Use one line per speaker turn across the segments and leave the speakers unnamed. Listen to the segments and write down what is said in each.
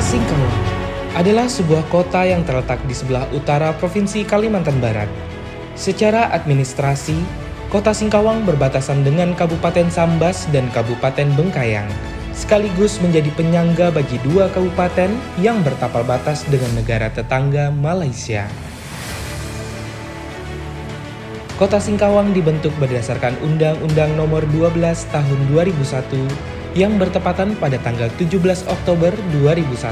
Kota Singkawang adalah sebuah kota yang terletak di sebelah utara Provinsi Kalimantan Barat. Secara administrasi, Kota Singkawang berbatasan dengan Kabupaten Sambas dan Kabupaten Bengkayang, sekaligus menjadi penyangga bagi dua kabupaten yang bertapal batas dengan negara tetangga Malaysia. Kota Singkawang dibentuk berdasarkan Undang-Undang Nomor 12 Tahun 2001 yang bertepatan pada tanggal 17 Oktober 2001.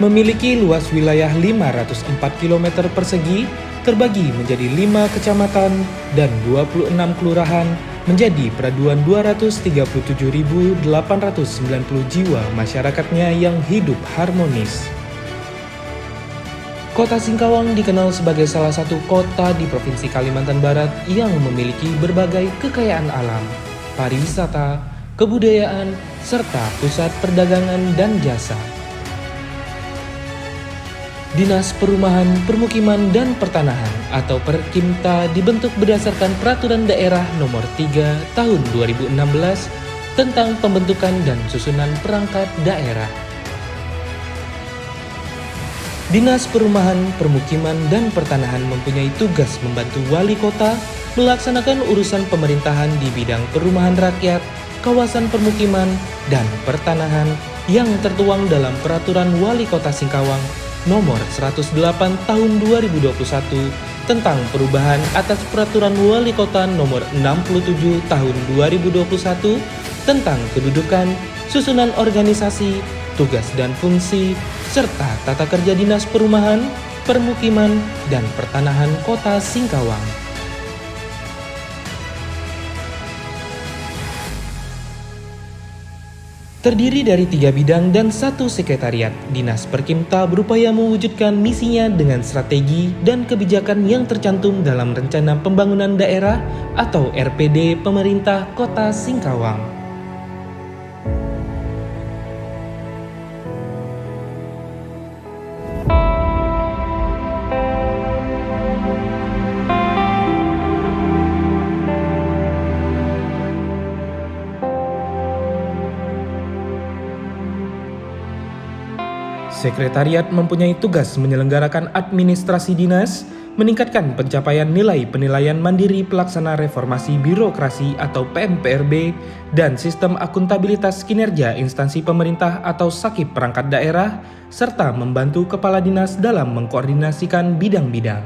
Memiliki luas wilayah 504 km persegi, terbagi menjadi 5 kecamatan dan 26 kelurahan, menjadi peraduan 237.890 jiwa masyarakatnya yang hidup harmonis. Kota Singkawang dikenal sebagai salah satu kota di Provinsi Kalimantan Barat yang memiliki berbagai kekayaan alam, pariwisata, kebudayaan, serta pusat perdagangan dan jasa. Dinas Perumahan, Permukiman, dan Pertanahan atau Perkimta dibentuk berdasarkan Peraturan Daerah Nomor 3 Tahun 2016 tentang pembentukan dan susunan perangkat daerah. Dinas Perumahan, Permukiman, dan Pertanahan mempunyai tugas membantu wali kota melaksanakan urusan pemerintahan di bidang perumahan rakyat, kawasan permukiman, dan pertanahan yang tertuang dalam Peraturan Wali Kota Singkawang Nomor 108 Tahun 2021 tentang perubahan atas Peraturan Wali Kota Nomor 67 Tahun 2021 tentang kedudukan, susunan organisasi, tugas dan fungsi, serta tata kerja Dinas Perumahan, Permukiman, dan Pertanahan Kota Singkawang. Terdiri dari 3 bidang dan 1 sekretariat, Dinas Perkimta berupaya mewujudkan misinya dengan strategi dan kebijakan yang tercantum dalam Rencana Pembangunan Daerah atau RPD Pemerintah Kota Singkawang. Sekretariat mempunyai tugas menyelenggarakan administrasi dinas, meningkatkan pencapaian nilai penilaian mandiri pelaksana reformasi birokrasi atau PMPRB, dan sistem akuntabilitas kinerja instansi pemerintah atau SAKIP perangkat daerah, serta membantu kepala dinas dalam mengkoordinasikan bidang-bidang.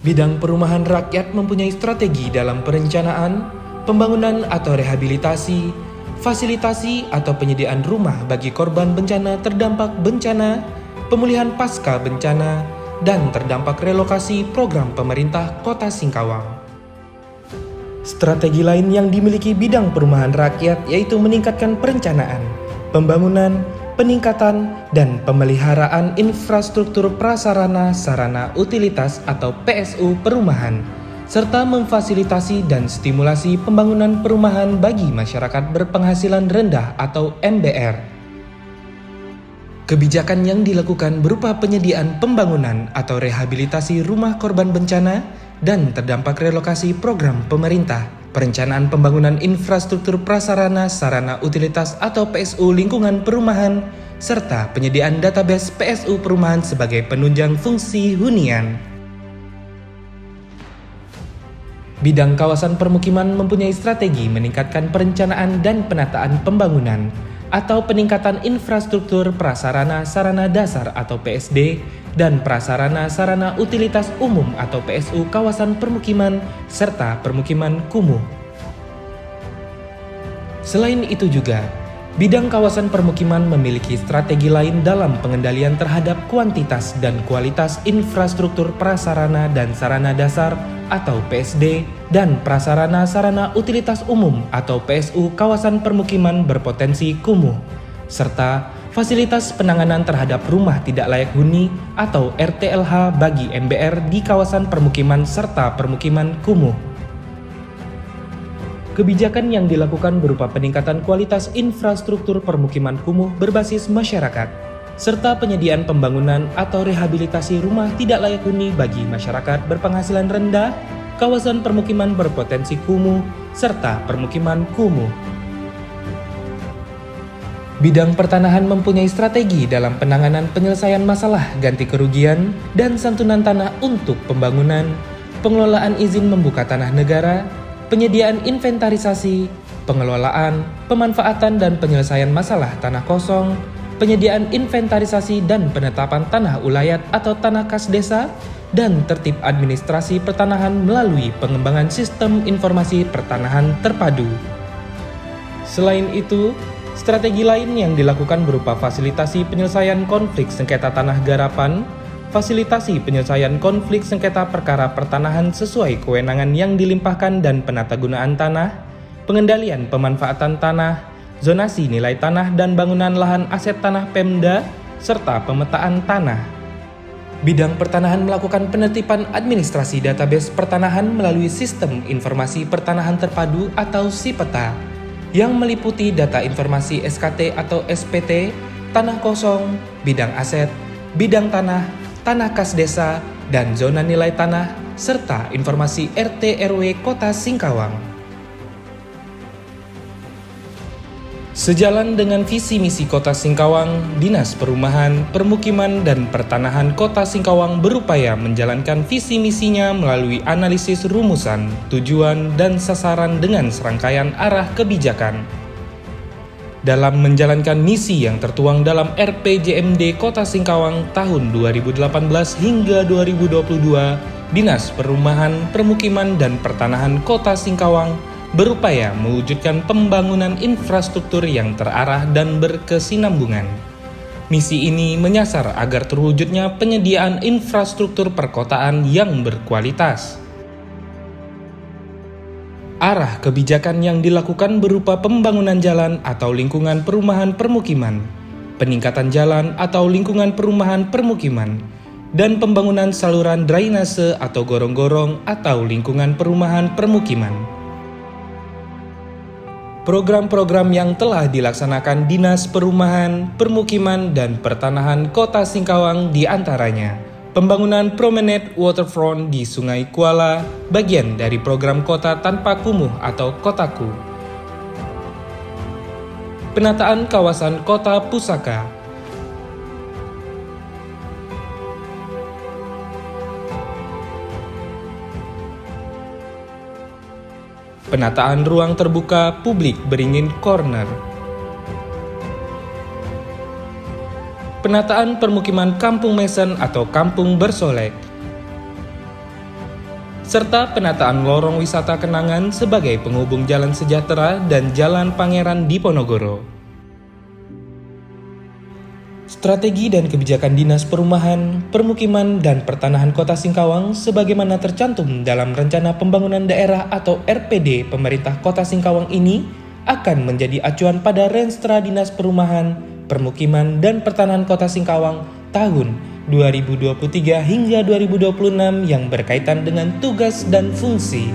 Bidang perumahan rakyat mempunyai strategi dalam perencanaan, pembangunan atau rehabilitasi, fasilitasi atau penyediaan rumah bagi korban bencana terdampak bencana, pemulihan pasca bencana, dan terdampak relokasi program pemerintah Kota Singkawang. Strategi lain yang dimiliki bidang perumahan rakyat yaitu meningkatkan perencanaan, pembangunan, peningkatan, dan pemeliharaan infrastruktur prasarana sarana utilitas atau PSU perumahan, serta memfasilitasi dan stimulasi pembangunan perumahan bagi masyarakat berpenghasilan rendah atau MBR. Kebijakan yang dilakukan berupa penyediaan pembangunan atau rehabilitasi rumah korban bencana dan terdampak relokasi program pemerintah, perencanaan pembangunan infrastruktur prasarana sarana utilitas atau PSU lingkungan perumahan, serta penyediaan database PSU perumahan sebagai penunjang fungsi hunian. Bidang kawasan permukiman mempunyai strategi meningkatkan perencanaan dan penataan pembangunan atau peningkatan infrastruktur prasarana sarana dasar atau PSD dan prasarana sarana utilitas umum atau PSU kawasan permukiman serta permukiman kumuh. Selain itu juga, bidang kawasan permukiman memiliki strategi lain dalam pengendalian terhadap kuantitas dan kualitas infrastruktur prasarana dan sarana dasar atau PSD dan prasarana sarana utilitas umum atau PSU kawasan permukiman berpotensi kumuh, serta fasilitas penanganan terhadap rumah tidak layak huni atau RTLH bagi MBR di kawasan permukiman serta permukiman kumuh. Kebijakan yang dilakukan berupa peningkatan kualitas infrastruktur permukiman kumuh berbasis masyarakat, serta penyediaan pembangunan atau rehabilitasi rumah tidak layak huni bagi masyarakat berpenghasilan rendah, kawasan permukiman berpotensi kumuh, serta permukiman kumuh. Bidang pertanahan mempunyai strategi dalam penanganan penyelesaian masalah ganti kerugian dan santunan tanah untuk pembangunan, pengelolaan izin membuka tanah negara, penyediaan inventarisasi, pengelolaan, pemanfaatan dan penyelesaian masalah tanah kosong, penyediaan inventarisasi dan penetapan tanah ulayat atau tanah kas desa, dan tertib administrasi pertanahan melalui pengembangan sistem informasi pertanahan terpadu. Selain itu, strategi lain yang dilakukan berupa fasilitasi penyelesaian konflik sengketa tanah garapan, fasilitasi penyelesaian konflik sengketa perkara pertanahan sesuai kewenangan yang dilimpahkan dan penatagunaan tanah, pengendalian pemanfaatan tanah, zonasi nilai tanah dan bangunan lahan aset tanah Pemda, serta pemetaan tanah. Bidang pertanahan melakukan penertiban administrasi database pertanahan melalui Sistem Informasi Pertanahan Terpadu atau SIPETA, yang meliputi data informasi SKT atau SPT, tanah kosong, bidang aset, bidang tanah, tanah kas desa, dan zona nilai tanah, serta informasi RT RW Kota Singkawang. Sejalan dengan visi misi Kota Singkawang, Dinas Perumahan, Permukiman, dan Pertanahan Kota Singkawang berupaya menjalankan visi misinya melalui analisis rumusan, tujuan, dan sasaran dengan serangkaian arah kebijakan. Dalam menjalankan misi yang tertuang dalam RPJMD Kota Singkawang tahun 2018 hingga 2022, Dinas Perumahan, Permukiman, dan Pertanahan Kota Singkawang berupaya mewujudkan pembangunan infrastruktur yang terarah dan berkesinambungan. Misi ini menyasar agar terwujudnya penyediaan infrastruktur perkotaan yang berkualitas. Arah kebijakan yang dilakukan berupa pembangunan jalan atau lingkungan perumahan permukiman, peningkatan jalan atau lingkungan perumahan permukiman, dan pembangunan saluran drainase atau gorong-gorong atau lingkungan perumahan permukiman. Program-program yang telah dilaksanakan Dinas Perumahan, Permukiman, dan Pertanahan Kota Singkawang diantaranya pembangunan promenade waterfront di Sungai Kuala, bagian dari program Kota Tanpa Kumuh atau Kotaku. Penataan kawasan Kota Pusaka. Penataan ruang terbuka publik beringin corner. Penataan permukiman Kampung Mesen atau Kampung Bersolek. Serta penataan lorong wisata Kenangan sebagai penghubung Jalan Sejahtera dan Jalan Pangeran Diponegoro. Strategi dan kebijakan Dinas Perumahan, Permukiman, dan Pertanahan Kota Singkawang sebagaimana tercantum dalam Rencana Pembangunan Daerah atau RPD Pemerintah Kota Singkawang ini akan menjadi acuan pada Renstra Dinas Perumahan, Permukiman, dan Pertanahan Kota Singkawang tahun 2023 hingga 2026 yang berkaitan dengan tugas dan fungsi.